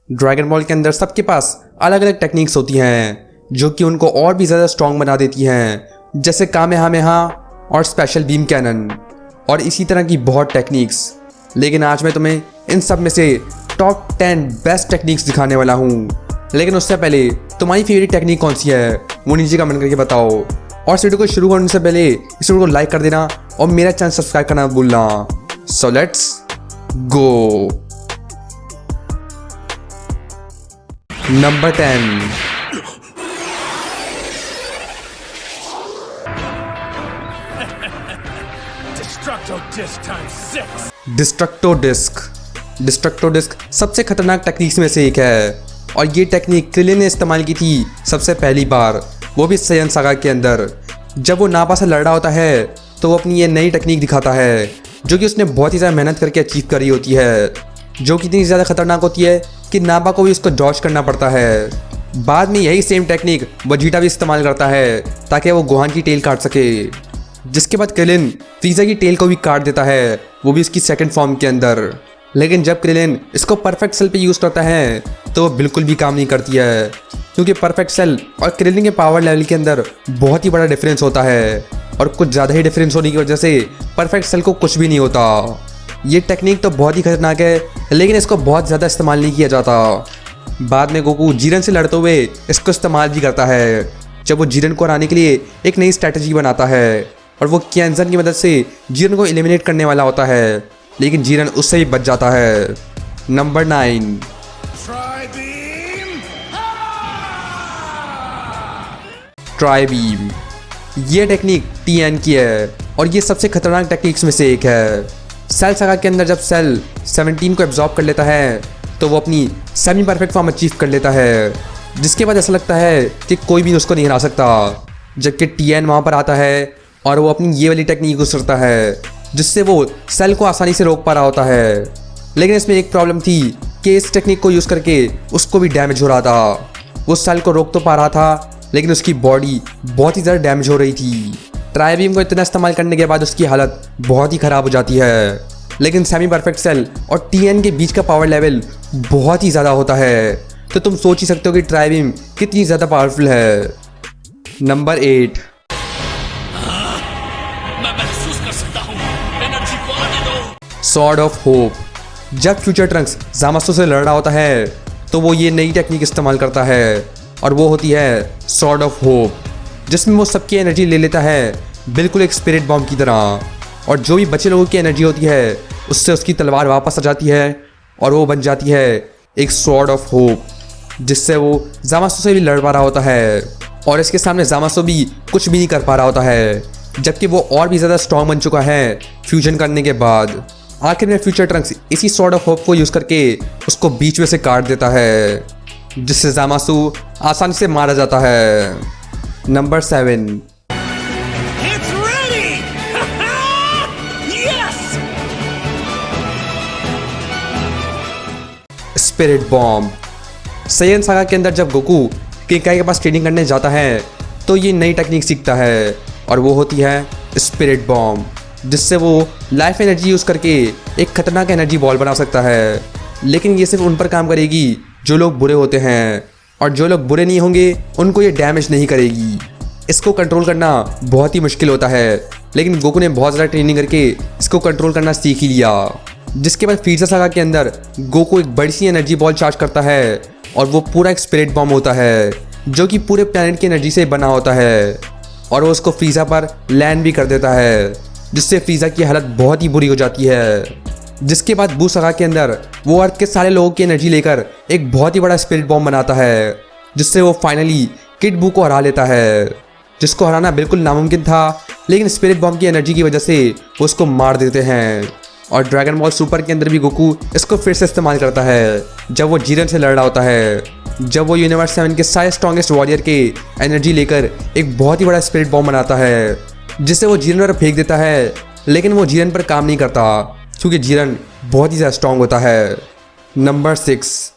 Dragon ball के अंदर सबके पास अलग अलग टेक्निक्स होती हैं जो कि उनको और भी ज़्यादा स्ट्रॉन्ग बना देती हैं, जैसे कामेहामेहा और स्पेशल बीम कैनन और इसी तरह की बहुत टेक्निक्स। लेकिन आज मैं तुम्हें इन सब में से टॉप 10 बेस्ट टेक्निक्स दिखाने वाला हूँ। लेकिन उससे पहले तुम्हारी फेवरेट टेक्निक कौन सी है वो नीचे कमेंट करके बताओ। और इस वीडियो को शुरू करने से पहले इस वीडियो को लाइक कर देना और मेरा चैनल सब्सक्राइब करना मत भूलना। So let's go. Number 10, destructo disc. Destructo disc सबसे खतरनाक टेक्निक्स में से एक है और ये टेक्निक क्रिलिन ने इस्तेमाल की थी सबसे पहली बार, वो भी सैयन सागा के अंदर। जब वो नापा से लड़ रहा होता है तो वो अपनी ये नई टेक्निक दिखाता है जो कि उसने बहुत ही ज़्यादा मेहनत करके अचीव करी होती है, जो कि इतनी ज़्यादा खतरनाक होती है कि नापा को भी उसको डॉज करना पड़ता है। बाद में यही सेम टेक्निक वजीटा भी इस्तेमाल करता है ताकि वो गोहान की टेल काट सके। जिसके बाद क्रिलिन फ्रीज़ा की टेल को भी काट देता है, वो भी इसकी सेकंड फॉर्म के अंदर। लेकिन जब क्रिलिन इसको परफेक्ट सेल पे यूज़ करता है तो वो बिल्कुल भी काम नहीं करती है, क्योंकि परफेक्ट सेल और क्रिलिन के पावर लेवल के अंदर बहुत ही बड़ा डिफरेंस होता है और कुछ ज़्यादा ही डिफरेंस होने की वजह से परफेक्ट सेल को कुछ भी नहीं होता। ये टेक्निक तो बहुत ही खतरनाक है लेकिन इसको बहुत ज़्यादा इस्तेमाल नहीं किया जाता। बाद में गोकू जीरन से लड़ते हुए इसको इस्तेमाल भी करता है जब वो जीरन को हराने के लिए एक नई स्ट्रैटेजी बनाता है और वो क्यान्जन की मदद से जीरन को एलिमिनेट करने वाला होता है, लेकिन जीरन उससे भी बच जाता है। Number 9, try beam. ये टेक्निक टीएन की है और ये सबसे खतरनाक टेक्निक्स में से एक है। सेल सागा के अंदर जब सेल 17 को एब्जॉर्ब कर लेता है तो वो अपनी सेमी परफेक्ट फॉर्म अचीव कर लेता है, जिसके बाद ऐसा लगता है कि कोई भी उसको नहीं हरा सकता। जबकि टीएन वहाँ पर आता है और वो अपनी ये वाली टेक्निक यूज़ करता है जिससे वो सेल को आसानी से रोक पा रहा होता है। लेकिन इसमें एक प्रॉब्लम थी कि इस टेक्निक को यूज़ करके उसको भी डैमेज हो रहा था। वो सेल को रोक तो पा रहा था लेकिन उसकी बॉडी बहुत ही ज़्यादा डैमेज हो रही थी। ट्राई बीम को इतना इस्तेमाल करने के बाद उसकी हालत बहुत ही ख़राब हो जाती है। लेकिन सेमी परफेक्ट सेल और टीएन के बीच का पावर लेवल बहुत ही ज़्यादा होता है, तो तुम सोच ही सकते हो कि ट्राई बीम कितनी ज़्यादा पावरफुल है। Number 8, sword of hope. जब फ्यूचर ट्रंक्स ज़ामासु से लड़ रहा होता है तो वो ये नई टेक्निक इस्तेमाल करता है और वो होती है सॉर्ड ऑफ होप, जिसमें वो सबकी एनर्जी ले लेता है बिल्कुल एक स्पिरिट बॉम्ब की तरह, और जो भी बचे लोगों की एनर्जी होती है उससे उसकी तलवार वापस आ जाती है और वो बन जाती है एक सॉर्ड ऑफ होप, जिससे वो ज़ामासु से भी लड़ पा रहा होता है और इसके सामने ज़ामासु भी कुछ भी नहीं कर पा रहा होता है, जबकि वो और भी ज़्यादा स्ट्रॉन्ग बन चुका है फ्यूजन करने के बाद। आखिर में फ्यूचर ट्रंक्स इसी सॉर्ड ऑफ होप को यूज़ करके उसको बीच में से काट देता है, जिससे ज़ामासु आसानी से मारा जाता है। Number 7, spirit bomb. Saiyan saga के अंदर जब गोकू किंकाई के पास ट्रेनिंग करने जाता है तो ये नई टेक्निक सीखता है और वो होती है स्पिरिट बॉम्ब, जिससे वो लाइफ एनर्जी यूज़ करके एक खतरनाक एनर्जी बॉल बना सकता है। लेकिन ये सिर्फ उन पर काम करेगी जो लोग बुरे होते हैं, और जो लोग बुरे नहीं होंगे उनको ये डैमेज नहीं करेगी। इसको कंट्रोल करना बहुत ही मुश्किल होता है, लेकिन गोकू ने बहुत ज़्यादा ट्रेनिंग करके इसको कंट्रोल करना सीख ही लिया। जिसके बाद फ्रीज़ा सागा के अंदर गोकू एक बड़ी सी एनर्जी बॉल चार्ज करता है और वो पूरा एक स्पिरिट बॉम्ब होता है जो कि पूरे प्लैनेट की एनर्जी से बना होता है, और वो उसको फ्रीज़ा पर लैंड भी कर देता है, जिससे फ्रीज़ा की हालत बहुत ही बुरी हो जाती है। जिसके बाद बू सागा के अंदर वो अर्थ के सारे लोगों की एनर्जी लेकर एक बहुत ही बड़ा स्पिरिट बॉम्ब बनाता है, जिससे वो फाइनली किड बू को हरा लेता है, जिसको हराना बिल्कुल नामुमकिन था, लेकिन स्पिरिट बॉम्ब की एनर्जी की वजह से वो उसको मार देते हैं। और ड्रैगन बॉल सुपर के अंदर भी गोकू इसको फिर से इस्तेमाल करता है जब वो जीरन से लड़ रहा होता है, जब वो यूनिवर्स 7 के सारे स्ट्रॉन्गेस्ट वॉरियर के एनर्जी लेकर एक बहुत ही बड़ा स्पिरिट बॉम्ब बनाता है, जिससे वो जीरन पर फेंक देता है। लेकिन वो जीरन पर काम नहीं करता क्योंकि जीरन बहुत ही ज़्यादा स्ट्रॉन्ग होता है। नंबर 6,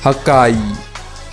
हक्काई।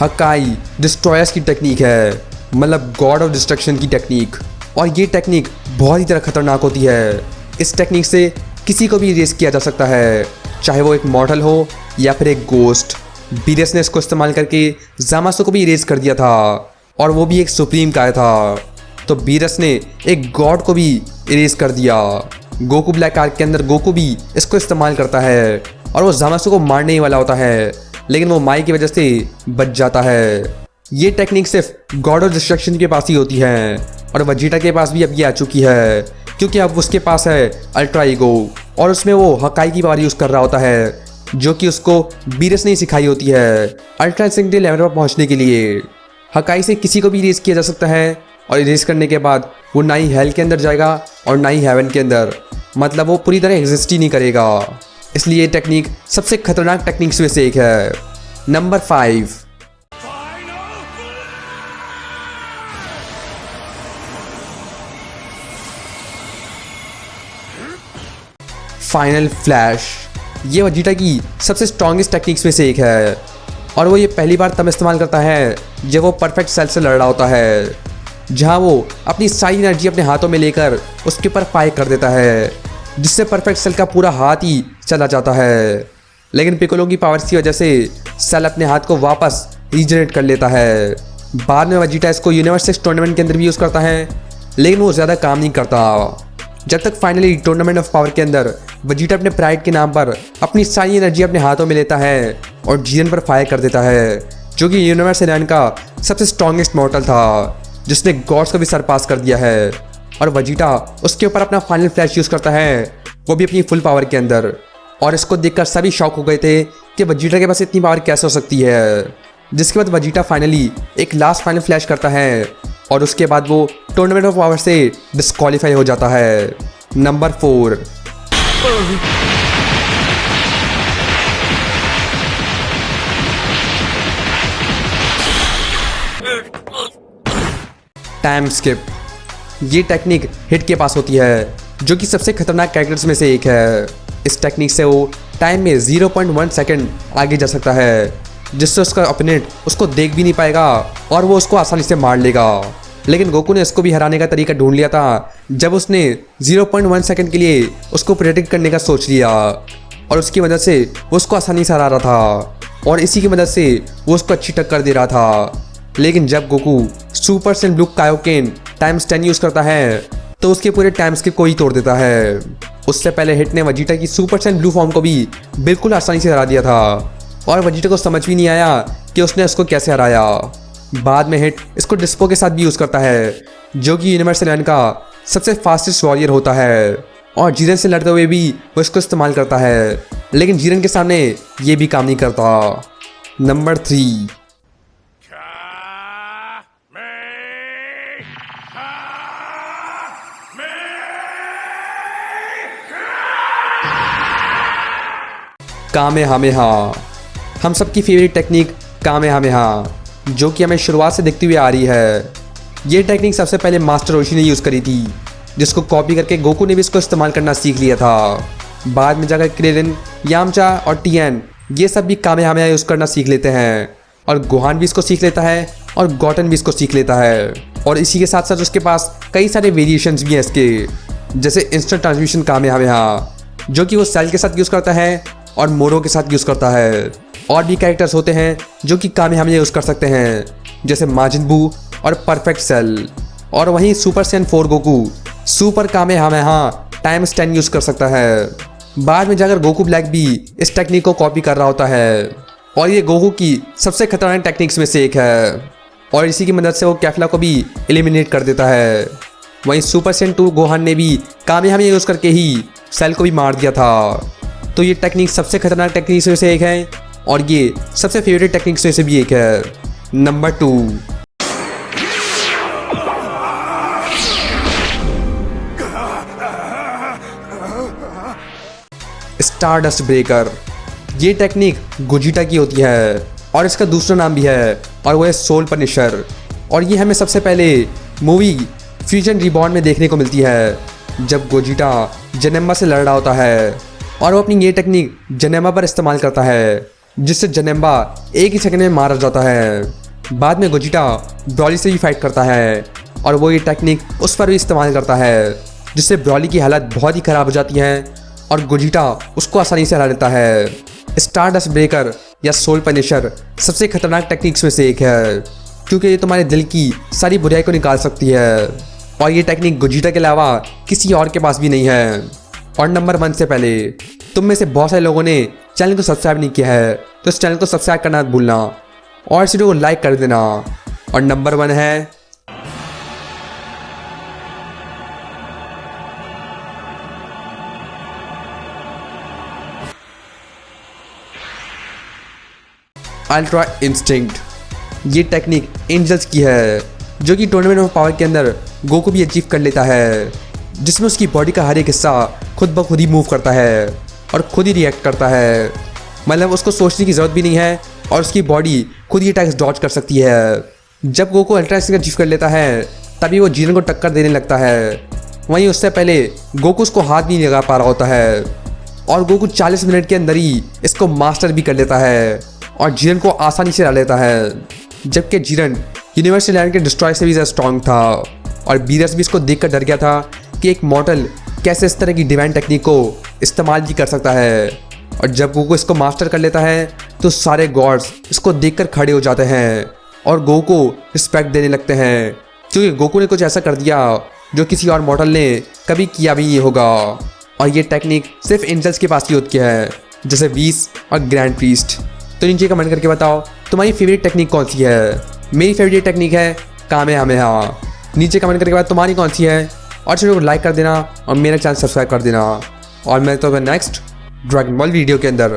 हक्काई डिस्ट्रॉयर्स की टेक्निक है, मतलब गॉड ऑफ डिस्ट्रक्शन की टेक्निक। और ये टेक्निक बहुत ही तरह खतरनाक होती है। इस टेक्निक से किसी को भी इरेज किया जा सकता है, चाहे वो एक मॉडल हो या फिर एक गोस्ट। बीरस ने इसको इस्तेमाल करके ज़ामासु को भी इरेज कर दिया था, और वो भी एक सुप्रीम काय था। तो बीरस ने एक गॉड को भी इरेज कर दिया। गोकू ब्लैक आर्क के अंदर गोकू भी इसको इस्तेमाल करता है, और वो ज़ामासु को मारने ही वाला होता है, लेकिन वो माई की वजह से बच जाता है। ये टेक्निक सिर्फ गॉड ऑफ डिस्ट्रक्शन के पास ही होती है, और वजीटा के पास भी अब ये आ चुकी है, क्योंकि अब उसके पास है अल्ट्रा ईगो, और उसमें वो हकाई की पावर यूज़ कर रहा होता है, जो कि उसको बीरस ने सिखाई होती है अल्ट्रा इंस्टिंक्ट लेवल पर पहुंचने के लिए। हकाई से किसी को भी इरेज किया जा सकता है, और इरेज करने के बाद वो ना ही हेल के अंदर जाएगा और ना ही हेवन के अंदर, मतलब वो पूरी तरह एग्जिस्ट ही नहीं करेगा। इसलिए ये टेक्निक सबसे खतरनाक टेक्निक्स में से एक है। Number 5, final flash. ये वजीटा की सबसे स्ट्रॉन्गेस्ट टेक्निक्स में से एक है, और वो ये पहली बार तब इस्तेमाल करता है जब वो परफेक्ट सेल से लड़ रहा होता है, जहाँ वो अपनी सारी एनर्जी अपने हाथों में लेकर उसके ऊपर फायर कर देता है, जिससे परफेक्ट सेल का पूरा हाथ ही चला जाता है। लेकिन पिकोलो की पावर्स की वजह से सेल अपने हाथ को वापस रीजनरेट कर लेता है। बाद में वजीटा इसको यूनिवर्स 6 टूर्नामेंट के अंदर भी यूज़ करता है, लेकिन वो ज़्यादा काम नहीं करता। जब तक फाइनली टूर्नामेंट ऑफ पावर के अंदर वजीटा अपने प्राइड के नाम पर अपनी सारी एनर्जी अपने हाथों में लेता है और जीएन पर फायर कर देता है, जो कि यूनिवर्स 11 का सबसे स्ट्रॉन्गेस्ट मॉडल था, जिसने गॉड्स को भी सरपास कर दिया है। और वजीटा उसके ऊपर अपना फाइनल फ्लैश यूज़ करता है, वो भी अपनी फुल पावर के अंदर। और इसको देखकर सभी शॉक हो गए थे कि वजीटा के पास इतनी पावर कैसे हो सकती है। जिसके बाद वजीटा फाइनली एक लास्ट फाइनल फ्लैश करता है, और उसके बाद वो टूर्नामेंट ऑफ पावर से डिस्क्वालीफाई हो जाता है। Number 4, time skip. ये टेक्निक हिट के पास होती है, जो कि सबसे खतरनाक कैरेक्टर्स में से एक है। इस टेक्निक से वो टाइम में 0.1 सेकंड आगे जा सकता है, जिससे उसका ओपोनेंट उसको देख भी नहीं पाएगा और वो उसको आसानी से मार लेगा। लेकिन गोकू ने इसको भी हराने का तरीका ढूंढ लिया था, जब उसने 0.1 सेकंड के लिए उसको प्रेडिक्ट करने का सोच लिया, और उसकी मदद से वो उसको आसानी से हरा रहा था, और इसी की मदद से वो उसको अच्छी टक्कर दे रहा था। लेकिन जब Goku super Sen blue Kaioken times 10 use करता है, तो उसके पूरे टाइम स्किप को ही तोड़ देता है। उससे पहले हिट ने वजीटा की सुपर सेन ब्लू फॉर्म को भी बिल्कुल आसानी से हरा दिया था, और वजीटा को समझ भी नहीं आया कि उसने उसको कैसे हराया। बाद में हिट इसको डिस्पो के साथ भी यूज़ करता है, जो कि यूनिवर्स 11 का सबसे फास्टेस्ट वॉरियर होता है, और जीरन से लड़ते हुए भी वो इसको इस्तेमाल करता है, लेकिन जीरन के सामने ये भी काम नहीं करता। Number 3, Kamehameha. हम सबकी फेवरेट टेक्निक कामेहामेहा, जो कि हमें शुरुआत से दिखती हुई आ रही है। ये टेक्निक सबसे पहले मास्टर रोशी ने यूज़ करी थी, जिसको कॉपी करके गोकू ने भी इसको इस्तेमाल करना सीख लिया था। बाद में जाकर क्रेलिन, यामचा और टीएन ये सब भी कामेहामेहा यूज़ करना सीख लेते हैं, और गोहान भी इसको सीख लेता है, और गॉटन भी इसको सीख लेता है। और इसी के साथ साथ उसके पास कई सारे वेरिएशंस भी हैं इसके, जैसे इंस्टेंट ट्रांसमिशन कामेहामेहा, जो कि वो सेल के साथ यूज़ करता है और मोरो के साथ यूज़ करता है। और भी कैरेक्टर्स होते हैं जो कि कामेहामेहा यूज़ कर सकते हैं, जैसे माजिन बू और परफेक्ट सेल। और वहीं super Saiyan 4 Goku super kamehameha times 10 use कर सकता है। बाद में जाकर गोकू ब्लैक भी इस टेक्निक को कॉपी कर रहा होता है, और ये गोकू की सबसे खतरनाक टेक्निक्स में से एक है, और इसी की मदद से वो कैफला को भी एलिमिनेट कर देता है। वहीं सुपर सैयन 2 गोहान ने भी कामेहामेहा यूज़ करके ही सेल को भी मार दिया था। तो ये टेक्निक सबसे खतरनाक टेक्निक्स में से एक है, और ये सबसे फेवरेट टेक्निक्स में से भी एक है। Number 2, stardust breaker. ये टेक्निक गोजिटा की होती है, और इसका दूसरा नाम भी है, और वो है सोल पनिशर। और ये हमें सबसे पहले मूवी फ्यूजन रिबॉर्न में देखने को मिलती है, जब गोजिटा जेनेम्मा से लड़ रहा होता है, और वो अपनी ये टेक्निक जेनेम्मा पर इस्तेमाल करता है, जिससे जेनेम्मा एक ही सेकंड में मारा जाता है। बाद में गोजिटा ब्रॉली से भी फाइट करता है, और वो ये टेक्निक उस पर भी इस्तेमाल करता है, जिससे ब्रॉली की हालत बहुत ही ख़राब हो जाती है और गोजिटा उसको आसानी से हरा लेता है। स्टारडस्ट ब्रेकर या सोल पनिशर सबसे खतरनाक टेक्निक्स में से एक है, क्योंकि ये तुम्हारे दिल की सारी बुराई को निकाल सकती है और ये टेक्निक गोजिटा के अलावा किसी और के पास भी नहीं है। और नंबर 1 से पहले तुम में से बहुत सारे लोगों ने चैनल को सब्सक्राइब नहीं किया है, तो इस चैनल को सब्सक्राइब करना मत भूलना और इस वीडियो को लाइक कर देना। और नंबर 1 है अल्ट्रा इंस्टिंक्ट। ये टेक्निक एंजल्स की है, जो कि टूर्नामेंट ऑफ पावर के अंदर गोकू भी अचीव कर लेता है, जिसमें उसकी बॉडी का हर एक हिस्सा खुद ब खुद ही मूव करता है और खुद ही रिएक्ट करता है। मतलब उसको सोचने की ज़रूरत भी नहीं है और उसकी बॉडी खुद ही अटैक्स डॉज कर सकती है। जब गोकू अल्ट्रा इंस्टिंक्ट अचीव कर लेता है, तभी वो जीरन को टक्कर देने लगता है। वहीं उससे पहले गोकू उसको हाथ भी नहीं लगा पा रहा होता है और गोकू 40 मिनट के अंदर ही इसको मास्टर भी कर लेता है और जीरन को आसानी से हरा लेता है। जबकि जीरन यूनिवर्सल लैंड के डिस्ट्रॉय से भी ज़्यादा स्ट्रॉन्ग था और बीरस भी इसको देखकर डर गया था कि एक मॉडल कैसे इस तरह की डिवाइन टेक्निक को इस्तेमाल भी कर सकता है। और जब गोकू इसको मास्टर कर लेता है, तो सारे गॉड्स इसको देखकर खड़े हो जाते हैं और गोकू को रिस्पेक्ट देने लगते हैं, क्योंकि गोकू ने कुछ ऐसा कर दिया जो किसी और मॉडल ने कभी किया भी नहीं होगा। और ये टेक्निक सिर्फ एंजल्स के पास ही होती है, जैसे वीस और ग्रैंड प्रीस्ट। तो नीचे कमेंट करके बताओ तुम्हारी फेवरेट टेक्निक कौन सी है। मेरी फेवरेट टेक्निक है कामेहामेहा। नीचे कमेंट करके बताओ तुम्हारी कौन सी है और चैनल को लाइक कर देना और मेरा चैनल सब्सक्राइब कर देना। और मैं तो नेक्स्ट ड्रैगन बॉल वीडियो के अंदर